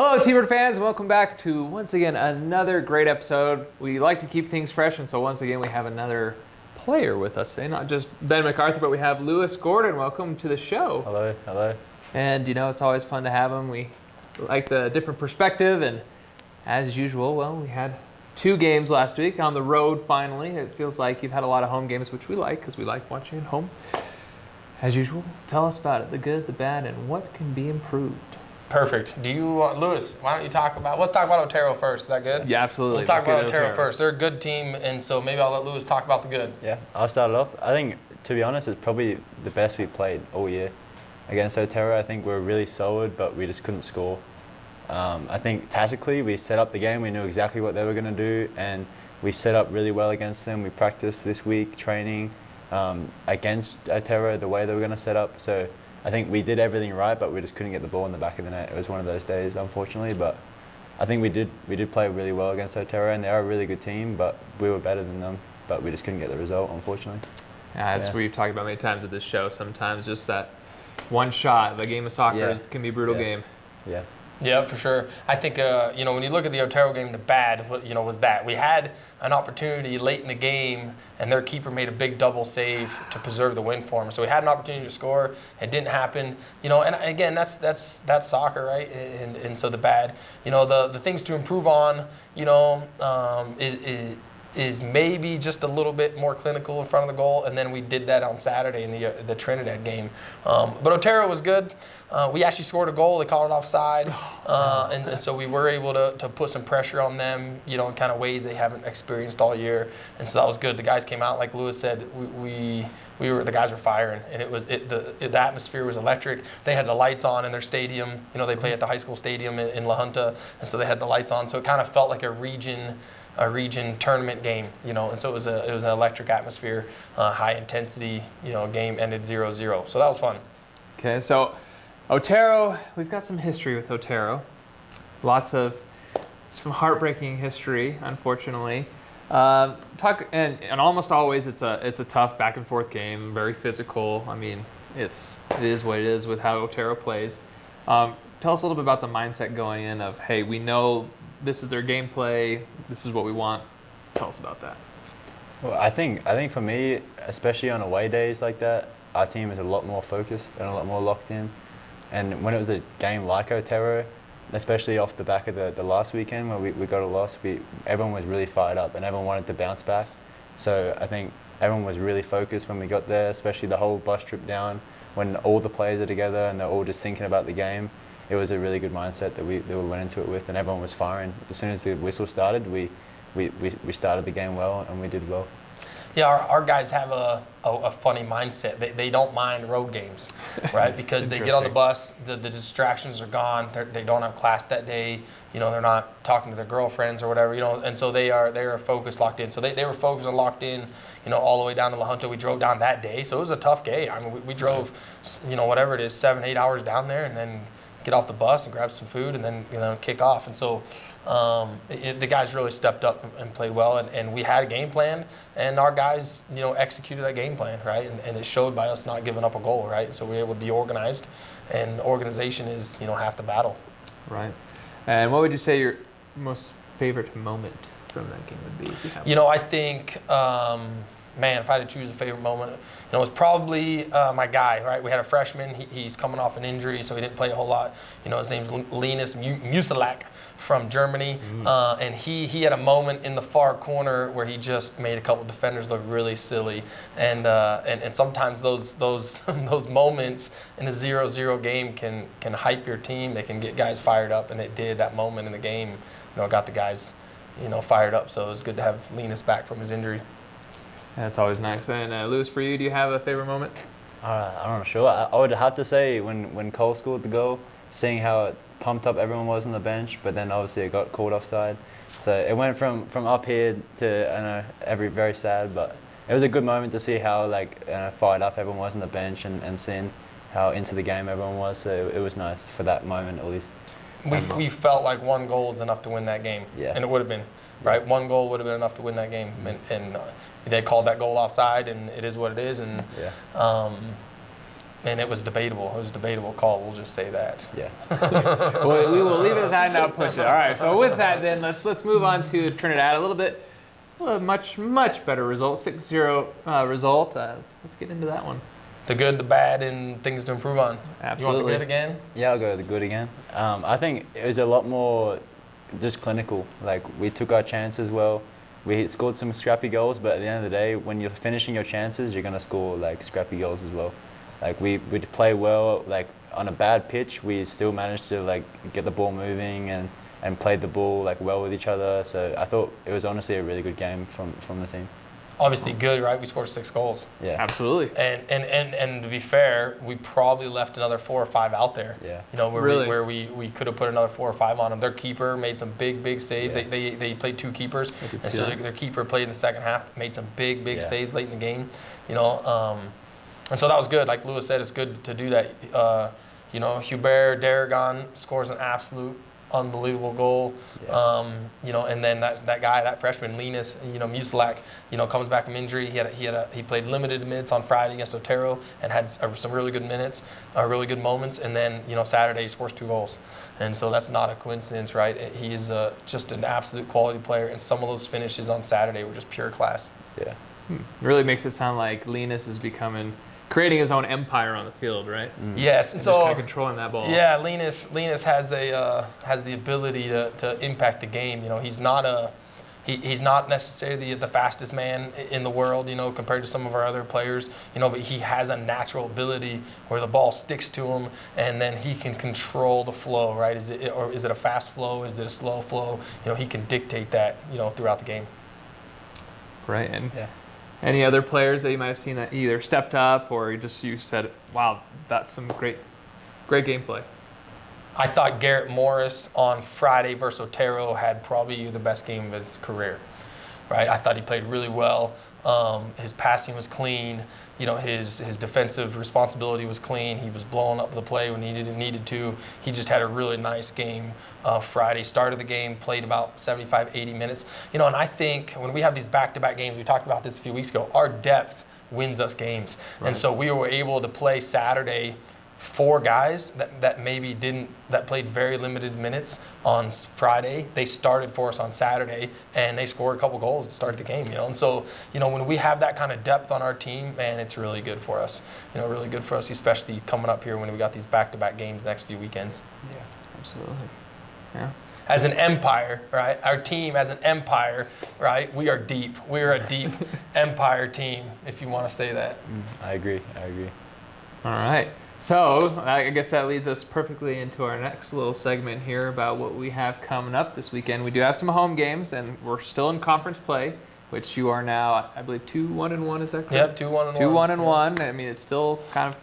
Hello, T-Bird fans. Welcome back to, once again, another great episode. We like to keep things fresh, and so once again, we have another player with us today. Not just Ben MacArthur, but we have Lewis Gordon. Welcome to the show. Hello, hello. And, you know, it's always fun to have him. We like the different perspective, and as usual, well, we had 2 games last week on the road, finally. It feels like you've had a lot of home games, which we like, because we like watching at home. As usual, tell us about it, the good, the bad, and what can be improved. Perfect. Do you, Lewis, why don't you let's talk about Otero first. Is that good? Yeah, absolutely. We'll talk about Otero first. They're a good team, and so maybe I'll let Lewis talk about the good. Yeah, I'll start it off. I think, to be honest, it's probably the best we've played all year. Against Otero, I think we're really solid, but we just couldn't score. I think tactically, we set up the game. We knew exactly what they were going to do, and we set up really well against them. We practiced this week, training against Otero, the way they were going to set up. So I think we did everything right, but we just couldn't get the ball in the back of the net. It was one of those days, unfortunately, but I think we did play really well against Otero, and they are a really good team, but we were better than them, but we just couldn't get the result, unfortunately. Yeah, as we've talked about many times at this show, sometimes just that one shot, the game of soccer can be a brutal game. Yeah. Yeah, for sure. I think, when you look at the Otero game, the bad, was that we had an opportunity late in the game, and their keeper made a big double save to preserve the win for them. So we had an opportunity to score. It didn't happen. And again, that's soccer, right? And so the bad, the things to improve on, is maybe just a little bit more clinical in front of the goal, and then we did that on Saturday in the Trinidad game. But Otero was good. We actually scored a goal. They called it offside, and so we were able to put some pressure on them, in kind of ways they haven't experienced all year, and so that was good. The guys came out, like Lewis said, the guys were firing, and the atmosphere was electric. They had the lights on in their stadium. They play at the high school stadium in La Junta, and so they had the lights on, so it kind of felt like a region tournament game, and so it was an electric atmosphere, high intensity, game ended 0-0. So that was fun. Okay, so Otero, we've got some history with Otero. Some heartbreaking history, unfortunately. And almost always it's a tough back and forth game, very physical. I mean, it is what it is with how Otero plays. Tell us a little bit about the mindset going in of, hey, we know this is their gameplay, this is what we want. Tell us about that. Well, I think for me, especially on away days like that, our team is a lot more focused and a lot more locked in. And when it was a game like Otero, especially off the back of the last weekend where we got a loss, everyone was really fired up and everyone wanted to bounce back. So I think everyone was really focused when we got there, especially the whole bus trip down, when all the players are together and they're all just thinking about the game. It was a really good mindset that we went into it with, and everyone was firing. As soon as the whistle started, we started the game well, and we did well. Yeah, our guys have a funny mindset. They don't mind road games, right? Because they get on the bus, the distractions are gone. They don't have class that day. They're not talking to their girlfriends or whatever. And so they are focused, locked in. So they were focused and locked in. All the way down to La Junta. We drove down that day, so it was a tough game. I mean, we drove, whatever it is, 7-8 hours down there, and then get off the bus and grab some food, and then kick off. And so the guys really stepped up and played well, and we had a game plan, and our guys executed that game plan, right? And it showed by us not giving up a goal, right? And so we were able to be organized, and organization is half the battle. Right. And what would you say your most favorite moment from that game would be, if you have one? I think if I had to choose a favorite moment, it was probably my guy, right? We had a freshman. He's coming off an injury, so he didn't play a whole lot. His name's Linus Musalak from Germany. And he had a moment in the far corner where he just made a couple defenders look really silly. And sometimes those moments in a 0-0 game can hype your team. They can get guys fired up, and it did. That moment in the game, got the guys, fired up. So it was good to have Linus back from his injury. That's always nice. And Lewis, for you, do you have a favorite moment? I'm not sure. I would have to say when Cole scored the goal, seeing how pumped up everyone was on the bench, but then obviously it got called offside. So it went from up here to very sad, but it was a good moment to see how fired up everyone was on the bench and seeing how into the game everyone was. So it was nice for that moment at least. We felt like one goal was enough to win that game, and it would have been. Right, one goal would have been enough to win that game, and they called that goal offside, and it is what it is. And and it was debatable. It was a debatable call. We'll just say that. Yeah. Well, we will leave it at that and not push it. All right. So with that, then let's move on to Trinidad a little bit. A much better result, 6-0 result. Let's get into that one. The good, the bad, and things to improve on. Absolutely. You want the good again? Yeah, I'll go with the good again. I think it was a lot more just clinical. Like, we took our chances well. We scored some scrappy goals, but at the end of the day, when you're finishing your chances, you're going to score, like, scrappy goals as well. Like, we play well. Like, on a bad pitch, we still managed to, like, get the ball moving and played the ball, like, well with each other. So I thought it was honestly a really good game from the team. Obviously good, right? We scored 6 goals. Yeah. Absolutely. And to be fair, we probably left another 4 or 5 out there. Yeah. You know, where Really? we could have put another 4 or 5 on them. Their keeper made some big saves. Yeah. They played 2 keepers, did and see so that. their keeper played in the second half, made some big Yeah. saves late in the game. You know, and so that was good. Like Lewis said, it's good to do that. You know, Hubert Daragon scores an absolute unbelievable goal. Yeah. You know, and then that guy, that freshman Linus, you know, Musalak, you know, comes back from injury. He played limited minutes on Friday against Otero and had some really good minutes, really good moments. And then, you know, Saturday he scores 2 goals, and so that's not a coincidence, right? He is just an absolute quality player, and some of those finishes on Saturday were just pure class. Yeah. It really makes it sound like Linus is creating his own empire on the field, right? Yes, And and just kind so of controlling that ball. yeah, Linus has the ability to impact the game. You know, he's not necessarily the fastest man in the world, you know, compared to some of our other players, you know, but he has a natural ability where the ball sticks to him and then he can control the flow, right? Is it a fast flow? Is it a slow flow? You know, he can dictate that, you know, throughout the game. Right. And Yeah. any other players that you might have seen that either stepped up or you said, wow, that's some great gameplay? I thought Garrett Morris on Friday versus Otero had probably the best game of his career, right? I thought he played really well. His passing was clean. You know, his defensive responsibility was clean. He was blowing up the play when he needed to. He just had a really nice game Friday. Started the game, played about 75, 80 minutes. You know, and I think when we have these back-to-back games, we talked about this a few weeks ago, our depth wins us games. Right. And so we were able to play Saturday 4 guys that maybe that played very limited minutes on Friday. They started for us on Saturday and they scored a couple goals to start the game, you know. And so, you know, when we have that kind of depth on our team, man, it's really good for us. You know, really good for us, especially coming up here when we got these back-to-back games next few weekends. Yeah, absolutely. Yeah. As an empire, right? Our team as an empire, right? We are deep. We are a deep empire team, if you want to say that. I agree. All right. So I guess that leads us perfectly into our next little segment here about what we have coming up this weekend. We do have some home games, and we're still in conference play, which you are now, I believe, 2-1-1. Is that correct? Yep, 2-1-1. 2-1-1. I mean, it's still kind of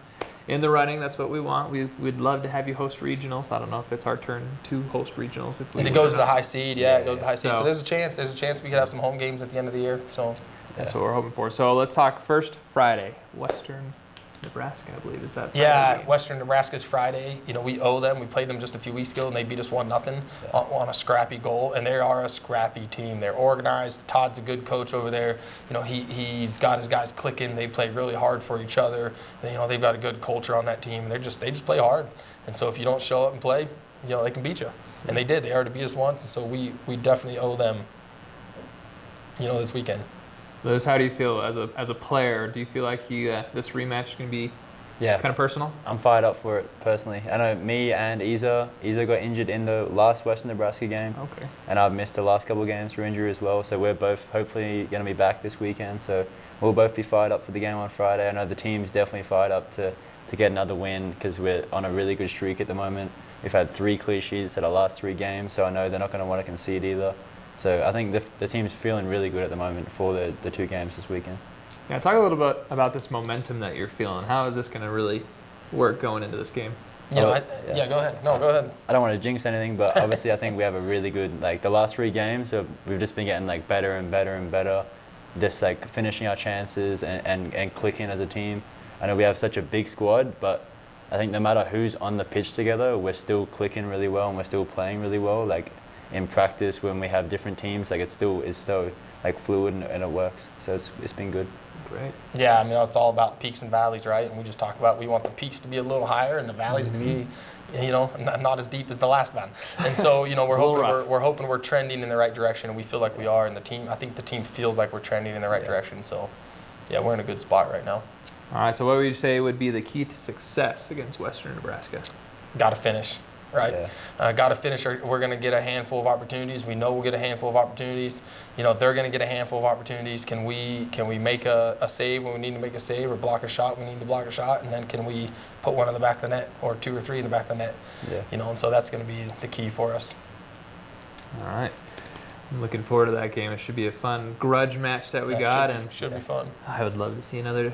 in the running. That's what we want. We'd love to have you host regionals. I don't know if it's our turn to host regionals. If it goes to the high seed, it goes to the high seed. So So there's a chance we could have some home games at the end of the year. So that's what we're hoping for. So let's talk first Friday, Western Nebraska, I believe, is that Friday yeah, game? Western Nebraska's Friday. You know, we owe them. We played them just a few weeks ago, and they beat us 1-0 on a scrappy goal. And they are a scrappy team. They're organized. Todd's a good coach over there. You know, he's got his guys clicking. They play really hard for each other. And, you know, they've got a good culture on that team. And they just play hard. And so if you don't show up and play, you know, they can beat you. And they did. They already beat us once. And so we definitely owe them, you know, this weekend. Liz, how do you feel as a player? Do you feel like this rematch is going to be kind of personal? I'm fired up for it personally. I know me and Isa got injured in the last Western Nebraska game. Okay. And I've missed the last couple of games for injury as well. So we're both hopefully going to be back this weekend. So we'll both be fired up for the game on Friday. I know the team's definitely fired up to get another win because we're on a really good streak at the moment. We've had 3 clear sheets at our last 3 games, so I know they're not going to want to concede either. So I think the team's feeling really good at the moment for the 2 games this weekend. Yeah, talk a little bit about this momentum that you're feeling. How is this going to really work going into this game? You know, go ahead. No, go ahead. I don't want to jinx anything, but obviously I think we have a really good, like the last 3 games, so we've just been getting like better and better and better, just like finishing our chances and clicking as a team. I know we have such a big squad, but I think no matter who's on the pitch together, we're still clicking really well and we're still playing really well. Like in practice when we have different teams, like it's so like fluid and it works. So it's been good. Great. Yeah, I mean, it's all about peaks and valleys, right? And we just talk about we want the peaks to be a little higher and the valleys to be, not as deep as the last one. And so, we're hoping we're trending in the right direction, and we feel like we are. And I think the team feels like we're trending in the right direction. So, yeah, we're in a good spot right now. All right. So, what would you say would be the key to success against Western Nebraska? Got to finish. Right, got to finish. We're going to get a handful of opportunities. We know we'll get a handful of opportunities. They're going to get a handful of opportunities. Can we make a save when we need to make a save, or block a shot when we need to block a shot, and then can we put one in the back of the net, or 2 or 3 in the back of the net? Yeah. And so that's going to be the key for us. All right. I'm looking forward to that game. It should be a fun grudge match that we got, and should be fun. I would love to see another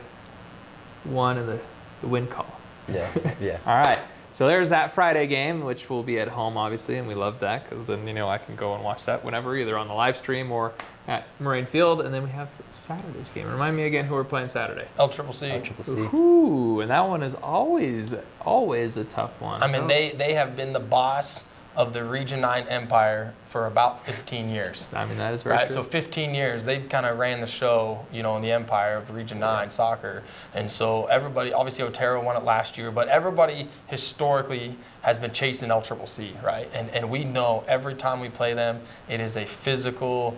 one in the win call. Yeah. Yeah. All right. So there's that Friday game, which will be at home, obviously, and we love that because then, I can go and watch that whenever, either on the live stream or at Moraine Field. And then we have Saturday's game. Remind me again who we're playing Saturday. LCCC. Ooh, and that one is always a tough one. I mean, they have been the boss of the Region 9 Empire for about 15 years. I mean, that is very true. So 15 years, they've kind of ran the show, in the Empire of Region 9 soccer. And so everybody, obviously Otero won it last year, but everybody historically has been chasing LCCC, right? And we know every time we play them, it is a physical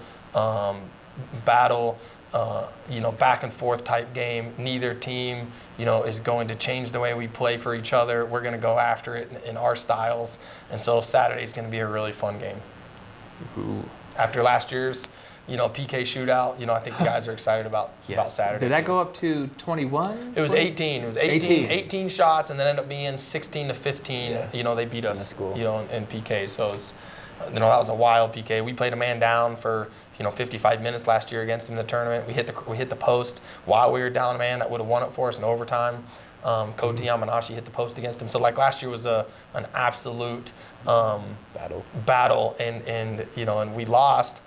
battle, back and forth type game. Neither team, is going to change the way we play for each other. We're going to go after it in our styles. And so Saturday's going to be a really fun game. Ooh. After last year's, PK shootout, I think the guys are excited about Saturday. Did that go up to 21? It was 18. It was 18 shots, and then ended up being 16 to 15. Yeah. They beat us, cool. in PK. So it was, that was a wild PK. We played a man down for 55 minutes last year against him in the tournament. We hit the post while we were down a man that would have won it for us in overtime. Koti Yamanashi hit the post against him. So last year was an absolute battle, and we lost,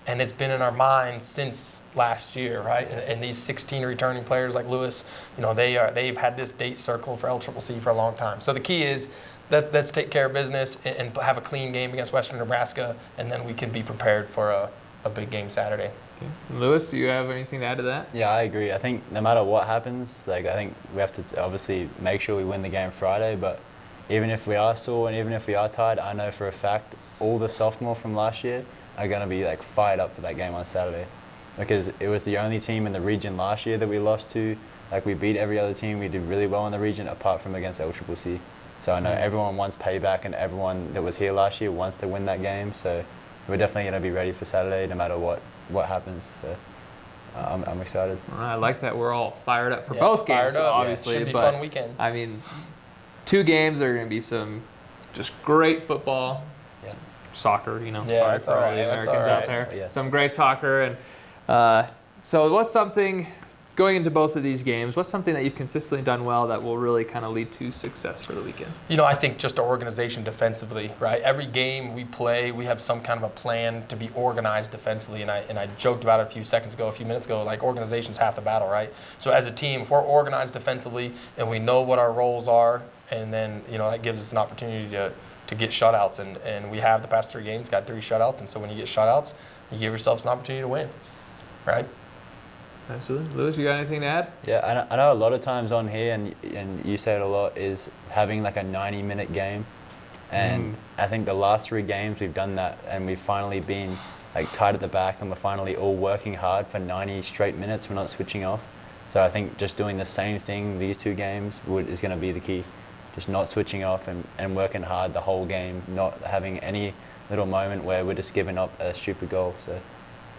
and it's been in our minds since last year, right? And these 16 returning players like Lewis, they've had this date circled for LCCC for a long time. So the key is let's take care of business and have a clean game against Western Nebraska, and then we can be prepared for a big game Saturday. Okay. Lewis, do you have anything to add to that? Yeah, I agree. I think no matter what happens, I think we have to obviously make sure we win the game Friday, but even if we are sore and even if we are tired, I know for a fact all the sophomore from last year are going to be fired up for that game on Saturday, because it was the only team in the region last year that we lost to. We beat every other team. We did really well in the region apart from against LCCC. So I know everyone wants payback, and everyone that was here last year wants to win that game. So we're definitely going to be ready for Saturday no matter what happens. So I'm excited. I like that we're all fired up for both games, obviously. Should be a fun weekend. I mean, 2 games are going to be some just great football, some soccer, sorry for all the Americans out there. Yeah. Some great soccer. And so what's something, going into both of these games, what's something that you've consistently done well that will really kind of lead to success for the weekend? I think just our organization defensively, right? Every game we play, we have some kind of a plan to be organized defensively. And I joked about it a few minutes ago, organization's half the battle, right? So as a team, if we're organized defensively and we know what our roles are, and then, that gives us an opportunity to get shutouts. And we have the past 3 games, got 3 shutouts. And so when you get shutouts, you give yourselves an opportunity to win, right? Absolutely. Lewis, you got anything to add? Yeah, I know a lot of times on here, and you say it a lot, is having a 90-minute game. And I think the last 3 games we've done that, and we've finally been tight at the back, and we're finally all working hard for 90 straight minutes. We're not switching off. So I think just doing the same thing these 2 games is going to be the key. Just not switching off and working hard the whole game, not having any little moment where we're just giving up a stupid goal. So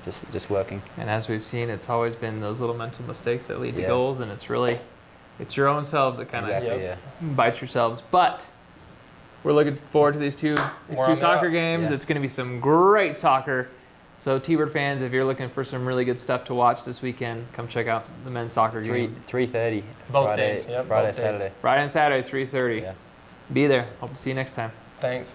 just working. And as we've seen, it's always been those little mental mistakes that lead to goals, and it's your own selves that kind of bite yourselves. But we're looking forward to these two soccer games. It's going to be some great soccer. So T-Bird fans, if you're looking for some really good stuff to watch this weekend, come check out the men's soccer game. 3:30. Both days. Friday, Saturday. Friday and Saturday, 3:30. Yeah. Be there. Hope to see you next time. Thanks.